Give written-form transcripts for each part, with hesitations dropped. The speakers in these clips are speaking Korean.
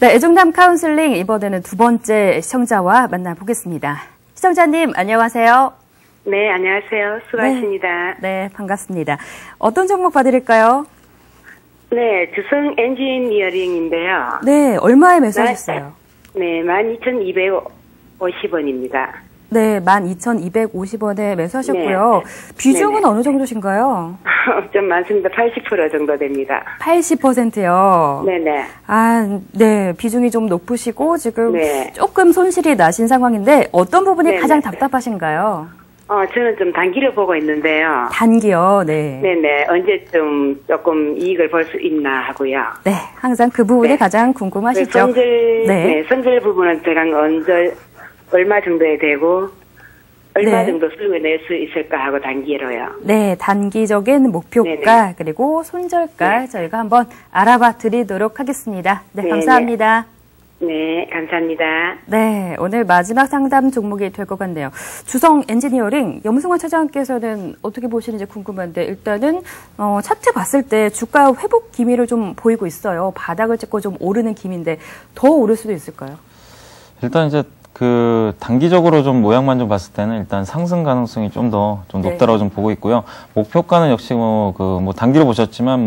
네, 애정남 카운슬링 이번에는 두 번째 시청자와 만나보겠습니다. 시청자님 안녕하세요. 네, 안녕하세요. 수고하십니다. 네, 반갑습니다. 어떤 종목 봐드릴까요? 네, 주성 엔지니어링인데요. 네, 얼마에 매수하셨어요? 네, 12,250원입니다. 네, 12,250원에 매수하셨고요. 네. 비중은 네네. 어느 정도신가요? 좀 많습니다. 80% 정도 됩니다. 80%요. 네네. 아, 네, 비중이 좀 높으시고 지금 네. 조금 손실이 나신 상황인데 어떤 부분이 네네. 가장 답답하신가요? 저는 좀 단기를 보고 있는데요. 단기요, 네. 네네. 언제쯤 조금 이익을 볼 수 있나 하고요. 네, 항상 그 부분이 네. 가장 궁금하시죠? 성질, 네. 네, 성질 부분은 제가 얼마 정도에 되고, 얼마 네. 정도 수익을 낼 수 있을까 하고 단기로요. 네, 단기적인 목표가 네네. 그리고 손절가 네. 저희가 한번 알아봐 드리도록 하겠습니다. 네, 네네. 감사합니다. 네, 감사합니다. 네, 오늘 마지막 상담 종목이 될 것 같네요. 주성 엔지니어링 염승환 차장께서는 어떻게 보시는지 궁금한데 일단은 차트 봤을 때 주가 회복 기미를 좀 보이고 있어요. 바닥을 찍고 좀 오르는 기미인데 더 오를 수도 있을까요? 일단 이제 단기적으로 좀 모양만 좀 봤을 때는 일단 상승 가능성이 좀 높다라고 좀 보고 있고요. 목표가는 역시 단기로 보셨지만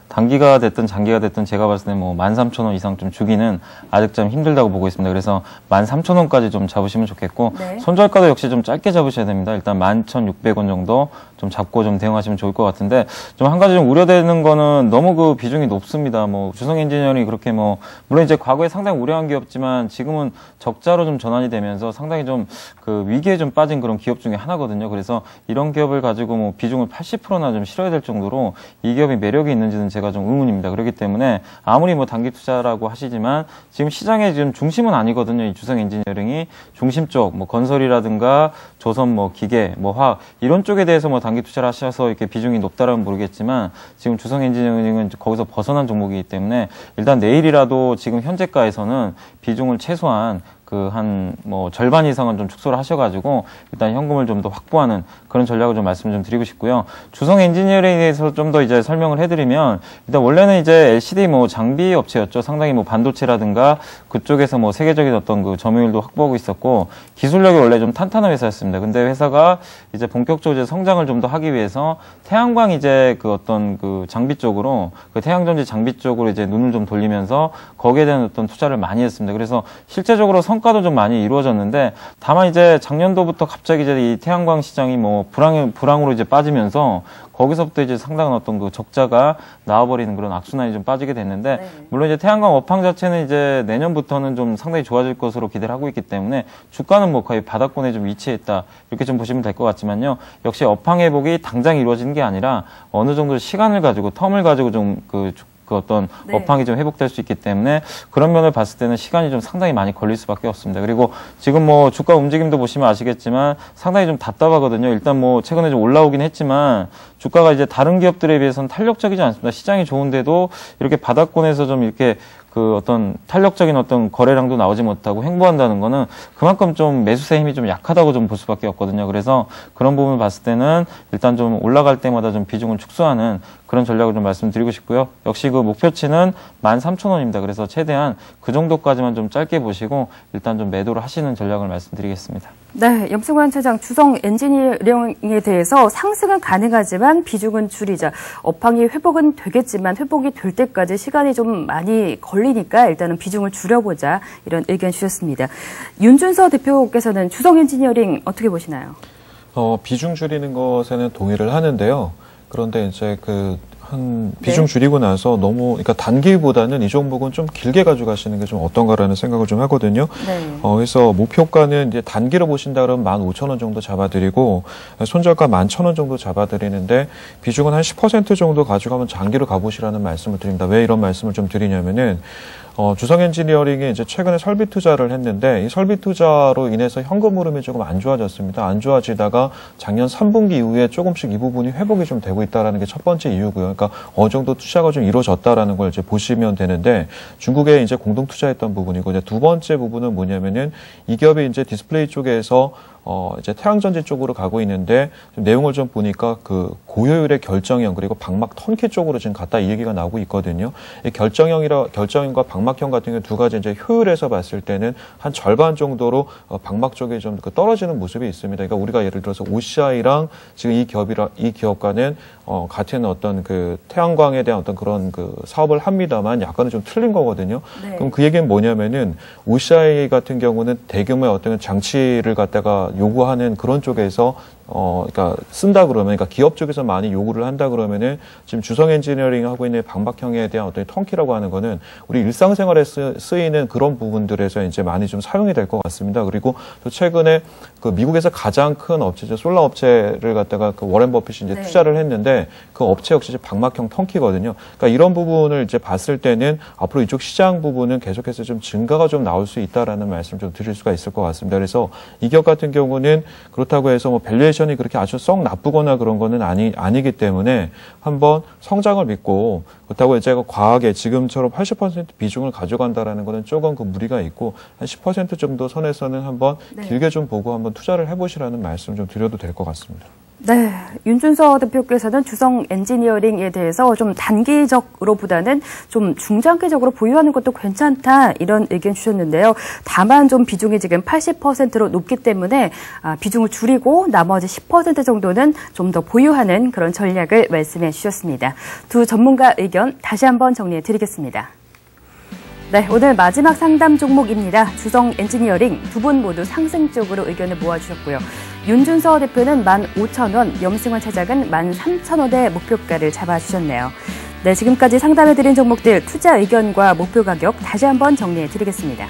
단기가 됐든 장기가 됐든 제가 봤을 때 13,000원 이상 좀 주기는 아직 좀 힘들다고 보고 있습니다. 그래서 13,000원까지 좀 잡으시면 좋겠고, 네. 손절가도 역시 좀 짧게 잡으셔야 됩니다. 일단 11,600원 정도 좀 잡고 좀 대응하시면 좋을 것 같은데, 좀 한 가지 좀 우려되는 거는 너무 그 비중이 높습니다. 주성 엔지니어링이 그렇게 물론 이제 과거에 상당히 우려한 기업지만 지금은 적자로 좀 전환이 되면서 상당히 좀 위기에 좀 빠진 그런 기업 중에 하나거든요. 그래서 이런 기업을 가지고 비중을 80%나 좀 실어야 될 정도로 이 기업이 매력이 있는지는 제가 좀 의문입니다. 그렇기 때문에 아무리 단기 투자라고 하시지만 지금 시장의 지금 중심은 아니거든요. 이 주성 엔지니어링이 중심 쪽 건설이라든가 조선 기계 화학 이런 쪽에 대해서 단기 투자를 하셔서 이렇게 비중이 높다라면 모르겠지만 지금 주성 엔지니어링은 거기서 벗어난 종목이기 때문에 일단 내일이라도 지금 현재가에서는 비중을 최소한 절반 이상은 좀 축소를 하셔가지고, 일단 현금을 좀 더 확보하는 그런 전략을 좀 말씀 좀 드리고 싶고요. 주성 엔지니어링에 대해서 좀 더 이제 설명을 해드리면, 일단 원래는 이제 LCD 장비 업체였죠. 상당히 반도체라든가 그쪽에서 세계적인 어떤 점유율도 확보하고 있었고, 기술력이 원래 좀 탄탄한 회사였습니다. 근데 회사가 이제 본격적으로 이제 성장을 좀 더 하기 위해서 태양광 이제 장비 쪽으로, 태양전지 장비 쪽으로 이제 눈을 좀 돌리면서 거기에 대한 어떤 투자를 많이 했습니다. 그래서 실제적으로 성과도 좀 많이 이루어졌는데, 다만 이제 작년도부터 갑자기 이제 이 태양광 시장이 불황으로 이제 빠지면서 거기서부터 이제 상당한 어떤 적자가 나와버리는 그런 악순환이 좀 빠지게 됐는데, 네. 물론 이제 태양광 업황 자체는 이제 내년부터는 좀 상당히 좋아질 것으로 기대를 하고 있기 때문에 주가는 거의 바닥권에 좀 위치해 있다, 이렇게 좀 보시면 될 것 같지만요. 역시 업황 회복이 당장 이루어지는 게 아니라 어느 정도 시간을 가지고 텀을 가지고 좀 어떤 네. 업황이 좀 회복될 수 있기 때문에 그런 면을 봤을 때는 시간이 좀 상당히 많이 걸릴 수밖에 없습니다. 그리고 지금 주가 움직임도 보시면 아시겠지만 상당히 좀 답답하거든요. 일단 최근에 좀 올라오긴 했지만 주가가 이제 다른 기업들에 비해서는 탄력적이지 않습니다. 시장이 좋은데도 이렇게 바닥권에서 좀 이렇게 어떤 탄력적인 어떤 거래량도 나오지 못하고 횡보한다는 거는 그만큼 좀 매수세 힘이 좀 약하다고 좀 볼 수밖에 없거든요. 그래서 그런 부분을 봤을 때는 일단 좀 올라갈 때마다 좀 비중을 축소하는 그런 전략을 좀 말씀드리고 싶고요. 역시 목표치는 13,000원입니다. 그래서 최대한 그 정도까지만 좀 짧게 보시고 일단 좀 매도를 하시는 전략을 말씀드리겠습니다. 네, 염승환 차장 주성 엔지니어링에 대해서 상승은 가능하지만 비중은 줄이자. 업황이 회복은 되겠지만 회복이 될 때까지 시간이 좀 많이 걸리니까 일단은 비중을 줄여보자, 이런 의견 주셨습니다. 윤준서 대표께서는 주성 엔지니어링 어떻게 보시나요? 비중 줄이는 것에는 동의를 하는데요. 그런데 이제 비중 네. 줄이고 나서 그러니까 단기보다는 이 종목은 좀 길게 가져가시는 게 좀 어떤가라는 생각을 좀 하거든요. 네. 그래서 목표가는 이제 단기로 보신다 그러면 15,000원 정도 잡아드리고, 손절가 11,000원 정도 잡아드리는데, 비중은 한 10% 정도 가져가면 장기로 가보시라는 말씀을 드립니다. 왜 이런 말씀을 좀 드리냐면은, 주성 엔지니어링이 이제 최근에 설비 투자를 했는데, 이 설비 투자로 인해서 현금 흐름이 조금 안 좋아졌습니다. 안 좋아지다가 작년 3분기 이후에 조금씩 이 부분이 회복이 좀 되고 있다라는 게 첫 번째 이유고요. 그러니까 어느 정도 투자가 좀 이루어졌다라는 걸 이제 보시면 되는데, 중국에 이제 공동 투자했던 부분이고, 이제 두 번째 부분은 뭐냐면은 이 기업이 이제 디스플레이 쪽에서 이제 태양전지 쪽으로 가고 있는데 내용을 좀 보니까 그 고효율의 결정형 그리고 방막 턴키 쪽으로 지금 갔다 이 얘기가 나오고 있거든요. 이 결정형과 방막형 같은 경우 두 가지 이제 효율에서 봤을 때는 한 절반 정도로 방막 쪽에 좀 떨어지는 모습이 있습니다. 그러니까 우리가 예를 들어서 OCI랑 지금 이 기업과는 같은 어떤 그 태양광에 대한 어떤 그런 그 사업을 합니다만 약간은 좀 틀린 거거든요. 네. 그럼 그 얘기는 뭐냐면은 OCI 같은 경우는 대규모의 어떤 장치를 갖다가 요구하는 그런 쪽에서 그러니까 쓴다 그러면, 그러니까 기업 쪽에서 많이 요구를 한다 그러면은 지금 주성 엔지니어링 하고 있는 방박형에 대한 어떤 턴키라고 하는 거는 우리 일상생활에 쓰이는 그런 부분들에서 이제 많이 좀 사용이 될 것 같습니다. 그리고 또 최근에 그 미국에서 가장 큰 업체죠. 솔라 업체를 갖다가 그 워렌 버핏이 이제 투자를 했는데 그 업체 역시 이제 방막형 턴키거든요. 그러니까 이런 부분을 이제 봤을 때는 앞으로 이쪽 시장 부분은 계속해서 좀 증가가 좀 나올 수 있다라는 말씀 좀 드릴 수가 있을 것 같습니다. 그래서 이 기업 같은 경우는 그렇다고 해서 뭐 밸류에이션이 그렇게 아주 썩 나쁘거나 그런 거는 아니기 때문에 한번 성장을 믿고 그렇다고 이제 과하게 지금처럼 80% 비중을 가져간다라는 거는 조금 그 무리가 있고 한 10% 정도 선에서는 한번 길게 좀 보고 한번 투자를 해보시라는 말씀 좀 드려도 될 것 같습니다. 네, 윤준서 대표께서는 주성 엔지니어링에 대해서 좀 단기적으로보다는 좀 중장기적으로 보유하는 것도 괜찮다 이런 의견 주셨는데요. 다만 좀 비중이 지금 80%로 높기 때문에 비중을 줄이고 나머지 10% 정도는 좀 더 보유하는 그런 전략을 말씀해 주셨습니다. 두 전문가 의견 다시 한번 정리해 드리겠습니다. 네, 오늘 마지막 상담 종목입니다. 주성 엔지니어링 두 분 모두 상승 쪽으로 의견을 모아주셨고요. 윤준서 대표는 15,000원, 염승환 차장은 13,000원의 목표가를 잡아주셨네요. 네, 지금까지 상담해드린 종목들 투자 의견과 목표 가격 다시 한번 정리해드리겠습니다.